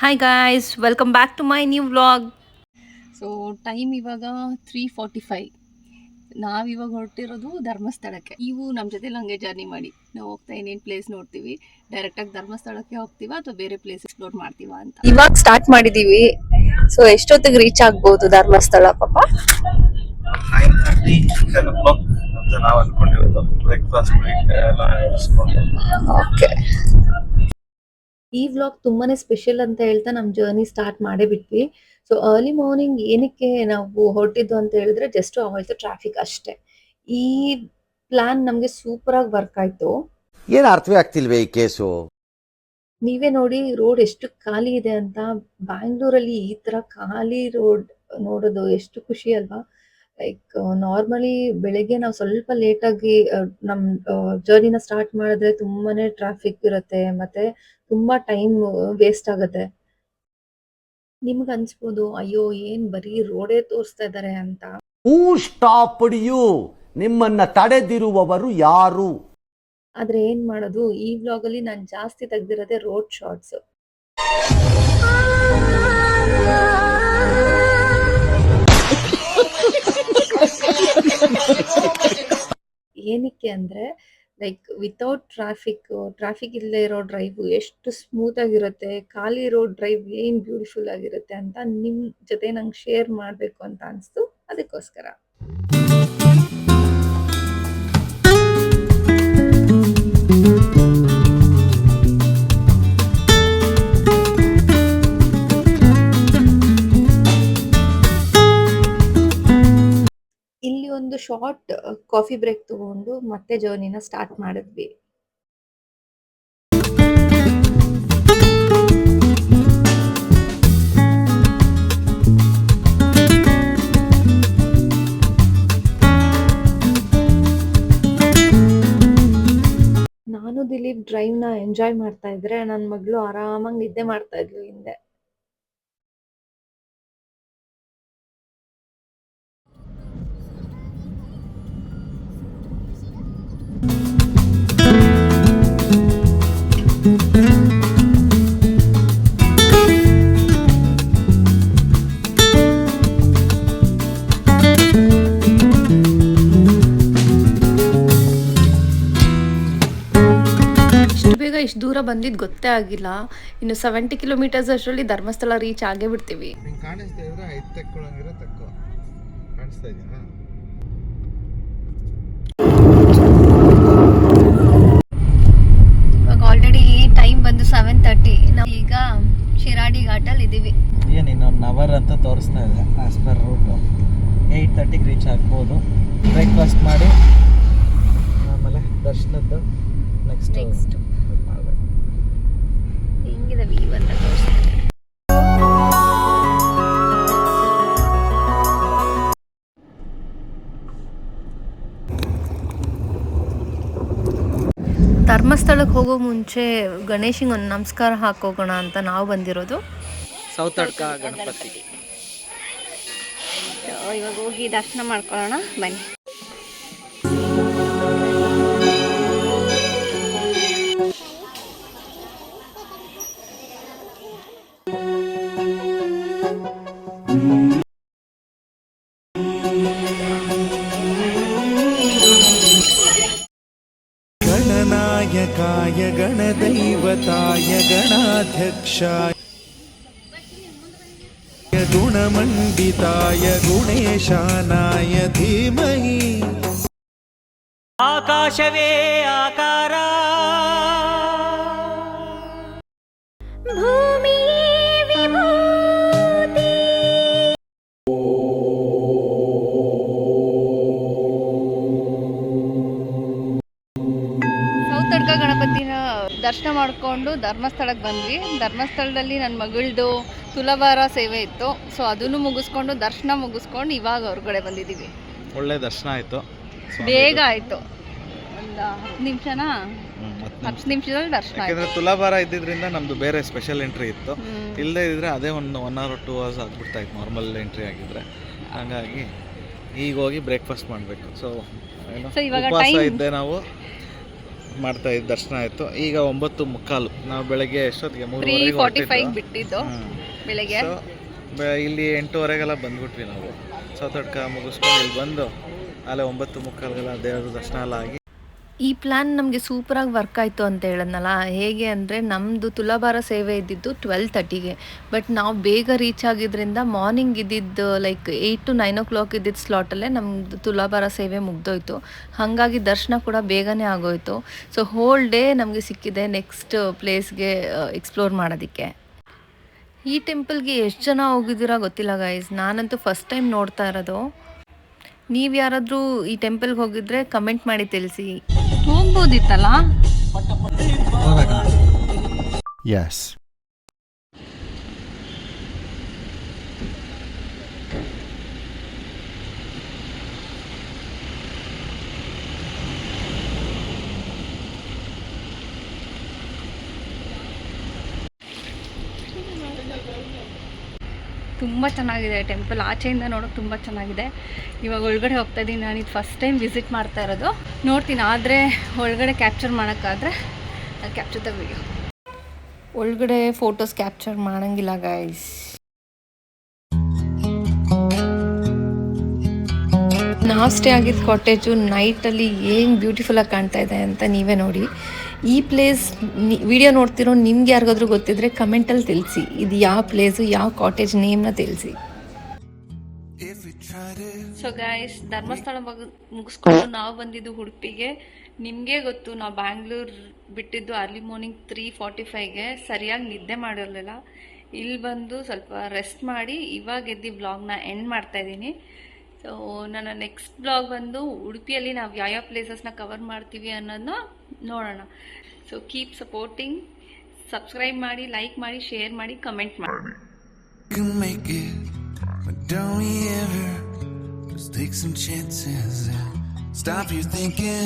Hi guys, welcome back to my new vlog. So time ಇವಾಗ 3:45. ನಾವಿವಾಗ ಹೊರಟಿರೋದು ಧರ್ಮಸ್ಥಳಕ್ಕೆ. ನೀವು ನಮ್ಮ ಜೊತೆಲಿ ಹಂಗೆ ಜರ್ನಿ ಮಾಡಿ ನಾವು ಹೋಗ್ತಾ ಏನೇನು ಪ್ಲೇಸ್ ನೋಡ್ತೀವಿ, ಡೈರೆಕ್ಟಾಗಿ ಧರ್ಮಸ್ಥಳಕ್ಕೆ ಹೋಗ್ತೀವಾ ಅಥವಾ ಬೇರೆ ಪ್ಲೇಸ್ ಎಕ್ಸ್ಪ್ಲೋರ್ ಮಾಡ್ತೀವಾ ಅಂತ ಇವಾಗ ಸ್ಟಾರ್ಟ್ ಮಾಡಿದೀವಿ. ಸೊ ಎಷ್ಟೊತ್ತಿಗೆ ರೀಚ್ ಆಗ್ಬೋದು ಧರ್ಮಸ್ಥಳ ಪಾಪ? 9:30, 10 o'clock ಅಂತ ನಾವು ಅನ್ಕೊಂಡಿರೋದು. Breakfast okay. ಈ ವ್ಲಾಗ್ ತುಂಬಾನೇ ಸ್ಪೆಷಲ್ ಅಂತ ಹೇಳ್ತಾ ನಮ್ಮ ಜರ್ನಿ ಸ್ಟಾರ್ಟ್ ಮಾಡೇ ಬಿಟ್ವಿ. ಸೊ ಅರ್ಲಿ ಮಾರ್ನಿಂಗ್ ಏನಕ್ಕೆ ನಾವು ಹೊರಟಿದ್ದು ಅಂತ ಹೇಳಿದ್ರೆ ಜಸ್ಟ್ ಅವಾಯ್ಡ್ ಟ್ರಾಫಿಕ್ ಅಷ್ಟೇ. ಈ ಪ್ಲಾನ್ ನಮಗೆ ಸೂಪರ್ ಆಗಿ ವರ್ಕ್ ಆಯ್ತು. ಏನು ಅರ್ಥವೇ ಆಗ್ತಿಲ್ವೇ ಈ ಕೇಸು? ನೀವೇ ನೋಡಿ ರೋಡ್ ಎಷ್ಟು ಖಾಲಿ ಇದೆ ಅಂತ. ಬ್ಯಾಂಗ್ಳೂರಲ್ಲಿ ಈ ತರ ಖಾಲಿ ರೋಡ್ ನೋಡೋದು ಎಷ್ಟು ಖುಷಿ ಅಲ್ವಾ? ಲೈಕ್ ನಾರ್ಮಲಿ ಬೆಳಗ್ಗೆ ನಾವು ಸ್ವಲ್ಪ ಲೇಟ್ ಆಗಿ ನಮ್ ಜರ್ನಿನ ಸ್ಟಾರ್ಟ್ ಮಾಡಿದ್ರೆ ತುಂಬಾನೇ ಟ್ರಾಫಿಕ್ ಇರುತ್ತೆ, ಮತ್ತೆ ತುಂಬಾ ಟೈಮ್ ವೇಸ್ಟ್ ಆಗುತ್ತೆ. ನಿಮ್ಗೆ ಅನ್ಸ್ಬೋದು ಅಯ್ಯೋ ಏನ್ ಬರೀ ರೋಡೇ ತೋರಿಸ್ತಾ ಇದಾರೆ ಅಂತ. ಹೂ ಸ್ಟಾಪ್ಡ್ ಯು? ನಿಮ್ಮನ್ನ ತಡೆದಿರುವವರು ಯಾರು? ಆದ್ರೆ ಏನ್ ಮಾಡೋದು, ಈ ವ್ಲಾಗ್ ಅಲ್ಲಿ ನಾನು ಜಾಸ್ತಿ ತೆಗ್ದಿರೋದೇ ರೋಡ್ ಶಾರ್ಟ್ಸ್. ಏನಕ್ಕೆ ಅಂದ್ರೆ ಲೈಕ್ ವಿತೌಟ್ ಟ್ರಾಫಿಕ್ ಇಲ್ಲದೆ ಇರೋ ಡ್ರೈವ್ ಎಷ್ಟು ಸ್ಮೂತ್ ಆಗಿರುತ್ತೆ, ಖಾಲಿ ರೋಡ್ ಡ್ರೈವ್ ಏನ್ ಬ್ಯೂಟಿಫುಲ್ ಆಗಿರುತ್ತೆ ಅಂತ ನಿಮ್ ಜೊತೆ ನಂಗೆ ಶೇರ್ ಮಾಡ್ಬೇಕು ಅಂತ ಅನ್ಸ್ತು, ಅದಕ್ಕೋಸ್ಕರ. ಇಲ್ಲಿ ಒಂದು ಶಾರ್ಟ್ ಕಾಫಿ ಬ್ರೇಕ್ ತಗೊಂಡು ಮತ್ತೆ ಜರ್ನಿನ ಸ್ಟಾರ್ಟ್ ಮಾಡಿದ್ವಿ. ನಾನು ದಿಲೀಪ್ ಡ್ರೈವ್ ನ ಎಂಜಾಯ್ ಮಾಡ್ತಾ ಇದ್ರೆ ನನ್ನ ಮಗಳು ಆರಾಮಾಗಿ ನಿದ್ದೆ ಮಾಡ್ತಾ ಇದ್ಲು ಹಿಂದೆ. ಇಷ್ಟು ದೂರ ಬಂದಿದ್ದು ಗೊತ್ತೇ ಆಗಿಲ್ಲ. ಇನ್ನು 70 ಕಿಲೋಮೀಟರ್ಸ್ ಅಷ್ಟರಲ್ಲಿ ಧರ್ಮಸ್ಥಳ ರೀಚ್ ಆಗೇ ಬಿಡ್ತೀವಿ. ಕಾಣಿಸ್ತಾ ಇದ್ರೆ ಐದು ತಕ್ಕೊಳ್ಳಂಗಿರೋ ತಕ್ಕೋ. ಕಾಣಿಸ್ತಾ ಇದೆಯಾ? ಇವಾಗ ಆಲ್ರೆಡಿ ಟೈಮ್ ಬಂದು 7:30. ನಾವು ಈಗ ಶಿರಾಡಿ ಘಾಟಲ್ಲಿ ಇದ್ದೀವಿ. ಏನು ಇನ್ನೊಂದು ಅವರ್ ಅಂತ ತೋರಿಸ್ತಾ ಇದೆ ಆಸ್ ಪರ್ ರೂಟು. 8:30ಗೆ ರೀಚ್ ಆಗ್ಬೋದು. ಬ್ರೇಕ್ಫಾಸ್ಟ್ ಮಾಡಿ ಆಮೇಲೆ ದರ್ಶನದ್ದು ನೆಕ್ಸ್ಟ್ ಮಾಡಬೇಕು. ಹೆಂಗಿದೆ ವ್ಯೂ ಅಂತ ತೋರಿಸ್ತೀನಿ. ಧರ್ಮಸ್ಥಳಕ್ಕೆ ಹೋಗೋ ಮುಂಚೆ ಗಣೇಶಿಗೆ ಒಂದು ನಮಸ್ಕಾರ ಹಾಕೋಗೋಣ ಅಂತ ನಾವು ಬಂದಿರೋದು. ಸೌತಡ್ಕ ಗಣಪತಿ. ಇವಾಗ ಹೋಗಿ ದರ್ಶನ ಮಾಡ್ಕೊಳ್ಳೋಣ ಬನ್ನಿ. ಗಣನಾಯಕಾಯ ಗಣದೈವತಾಯ ಗಣಾಧ್ಯಕ್ಷಾಯ ಗುಣಮಂಡಿತಾಯ ಗುಣೇಶಾನಾಯ ಧೀಮಹಿ. ಆಕಾಶವೇ ಆಕಾರ, ಸೌತಡ್ಕ ಗಣಪತಿನ ದರ್ಶನ ಮಾಡಿಕೊಂಡು ಧರ್ಮಸ್ಥಳಕ್ಕೆ ಬಂದ್ವಿ. ಧರ್ಮಸ್ಥಳದಲ್ಲಿ ನನ್ನ ಮಗಳದು ತುಲಾಭಾರ ಸೇವೆ ಇತ್ತು. ಸೊ ಅದನ್ನು ಮುಗಿಸ್ಕೊಂಡು ದರ್ಶನ ಮುಗಿಸ್ಕೊಂಡು ಇವಾಗ ಹೊರಗಡೆ ಬಂದಿದ್ದೀವಿ. ಒಳ್ಳೆ ದರ್ಶನ ಆಯಿತು, ಬೇಗ ಆಯಿತು. ಒಂದು 10 ನಿಮಿಷನಾ, 10 ನಿಮಿಷದಲ್ಲಿ ದರ್ಶನ ಆಯಿತು. ಯಾಕೆಂದರೆ ತುಲಾಭಾರ ಇದ್ದಿದ್ದರಿಂದ ನಮ್ಮದು ಬೇರೆ ಸ್ಪೆಷಲ್ ಎಂಟ್ರಿ ಇತ್ತು. ಇಲ್ಲದೇ ಇದ್ದರೆ ಅದೇ ಒಂದು 1 hour 2 hours ಆಗ್ಬಿಡ್ತಾ ಇತ್ತು ನಾರ್ಮಲ್ ಎಂಟ್ರಿ ಆಗಿದ್ದರೆ. ಹಾಗಾಗಿ ಈಗ ಹೋಗಿ ಬ್ರೇಕ್ಫಾಸ್ಟ್ ಮಾಡಬೇಕು. ಸೊ ಏನು ಇವಾಗ ಉಪವಾಸ ಇದ್ದೆ ನಾವು. ಮಾಡ್ತಾ ಇದ್ದು ದರ್ಶನ ಆಯಿತು. ಈಗ 9:15. ನಾವು ಬೆಳಗ್ಗೆ ಎಷ್ಟೊತ್ತಿಗೆ 3:45 ಬಿಟ್ಟಿದ್ದು ಬೆಳಗ್ಗೆ. ಸೊ ಇಲ್ಲಿ 8:15 ಬಂದ್ಬಿಟ್ವಿ ನಾವು. ಸೌತಡ್ಕ ಮುಗಿಸ್ಕೊಂಡು ಇಲ್ಲಿ ಬಂದು ಅಲ್ಲೇ 9:15 ದೇವರ ದರ್ಶನ ಎಲ್ಲ ಆಗಿ. ಈ ಪ್ಲ್ಯಾನ್ ನಮಗೆ ಸೂಪರಾಗಿ ವರ್ಕ್ ಆಯಿತು ಅಂತ ಹೇಳಿದ್ನಲ್ಲ. ಹೇಗೆ ಅಂದರೆ ನಮ್ಮದು ತುಲಾಭಾರ ಸೇವೆ ಇದ್ದಿದ್ದು 12:30ಗೆ, ಬಟ್ ನಾವು ಬೇಗ ರೀಚ್ ಆಗಿದ್ದರಿಂದ ಮಾರ್ನಿಂಗ್ ಇದ್ದಿದ್ದು ಲೈಕ್ 8 to 9 o'clock ಇದ್ದಿದ್ದು ಸ್ಲಾಟಲ್ಲೇ ನಮ್ಮದು ತುಲಾಭಾರ ಸೇವೆ ಮುಗ್ದೋಯ್ತು. ಹಾಗಾಗಿ ದರ್ಶನ ಕೂಡ ಬೇಗನೆ ಆಗೋಯ್ತು. ಸೊ ಹೋಲ್ ಡೇ ನಮಗೆ ಸಿಕ್ಕಿದೆ ನೆಕ್ಸ್ಟ್ ಪ್ಲೇಸ್ಗೆ ಎಕ್ಸ್ಪ್ಲೋರ್ ಮಾಡೋದಕ್ಕೆ. ಈ ಟೆಂಪಲ್ಗೆ ಎಷ್ಟು ಜನ ಹೋಗಿದ್ದೀರಾ ಗೊತ್ತಿಲ್ಲ ಗೈಸ್, ನಾನಂತೂ ಫಸ್ಟ್ ಟೈಮ್ ನೋಡ್ತಾ ಇರೋದು. ನೀವು ಯಾರಾದರೂ ಈ ಟೆಂಪಲ್ಗೆ ಹೋಗಿದ್ರೆ ಕಮೆಂಟ್ ಮಾಡಿ ತಿಳಿಸಿ. ಹೋಗ್ಬೋದಿತ್ತಲ್ಲ. Yes. ತುಂಬ ಚೆನ್ನಾಗಿದೆ ಟೆಂಪಲ್, ಆಚೆಯಿಂದ ನೋಡೋಕೆ ತುಂಬ ಚೆನ್ನಾಗಿದೆ. ಇವಾಗ ಒಳಗಡೆ ಹೋಗ್ತಾ ಇದ್ದೀನಿ. ನಾನು ಇದು ಫಸ್ಟ್ ಟೈಮ್ ವಿಸಿಟ್ ಮಾಡ್ತಾ ಇರೋದು. ನೋಡ್ತೀನಿ, ಆದರೆ ಒಳಗಡೆ ಕ್ಯಾಪ್ಚರ್ ಮಾಡೋಕ್ಕಾದ್ರೆ ಅದು ಕ್ಯಾಪ್ಚರ್ ದ ವಿಡಿಯೋ. ಒಳಗಡೆ ಫೋಟೋಸ್ ಕ್ಯಾಪ್ಚರ್ ಮಾಡೋಂಗಿಲ್ಲ ಗೈಸ್. ನಾವು ಸ್ಟೇ ಆಗಿದ್ದ ಕಾಟೇಜು ನೈಟಲ್ಲಿ ಏನು ಬ್ಯೂಟಿಫುಲ್ಲಾಗಿ ಕಾಣ್ತಾ ಇದೆ ಅಂತ ನೀವೇ ನೋಡಿ. ಈ ಪ್ಲೇಸ್ ವಿಡಿಯೋ ನೋಡ್ತಿರೋ ನಿಮ್ಗೆ ಯಾರಿಗಾದ್ರೂ ಗೊತ್ತಿದ್ರೆ ಕಮೆಂಟಲ್ಲಿ ತಿಳಿಸಿ. ಇದು ಯಾವ ಪ್ಲೇಸು, ಯಾವ ಕಾಟೇಜ್ ನೇಮ್ನ ತಿಳಿಸಿ. ಸೊ ಗೈಸ್, ಧರ್ಮಸ್ಥಳ ಮುಗಿಸ್ಕೊಂಡು ನಾವು ಬಂದಿದ್ದು ಉಡುಪಿಗೆ. ನಿಮಗೆ ಗೊತ್ತು, ನಾವು ಬ್ಯಾಂಗ್ಳೂರ್ ಬಿಟ್ಟಿದ್ದು ಅರ್ಲಿ ಮಾರ್ನಿಂಗ್ 3:45ಗೆ. ಸರಿಯಾಗಿ ನಿದ್ದೆ ಮಾಡಿರಲಿಲ್ಲ. ಇಲ್ಲಿ ಬಂದು ಸ್ವಲ್ಪ ರೆಸ್ಟ್ ಮಾಡಿ ಇವಾಗ ಎದ್ದು ವ್ಲಾಗ್ನ ಎಂಡ್ ಮಾಡ್ತಾ ಇದ್ದೀನಿ. ಸೊ ನನ್ನ ನೆಕ್ಸ್ಟ್ ಬ್ಲಾಗ್ ಬಂದು ಉಡುಪಿಯಲ್ಲಿ ನಾವು ಯಾವ್ಯಾವ ಪ್ಲೇಸಸ್ನ ಕವರ್ ಮಾಡ್ತೀವಿ ಅನ್ನೋದನ್ನ ನೋಡೋಣ. ಸೊ ಕೀಪ್ ಸಪೋರ್ಟಿಂಗ್, ಸಬ್ಸ್ಕ್ರೈಬ್ ಮಾಡಿ, ಲೈಕ್ ಮಾಡಿ, ಶೇರ್ ಮಾಡಿ, ಕಮೆಂಟ್ ಮಾಡಿ. You can make it, but don't you ever just take some chances and stop your thinking.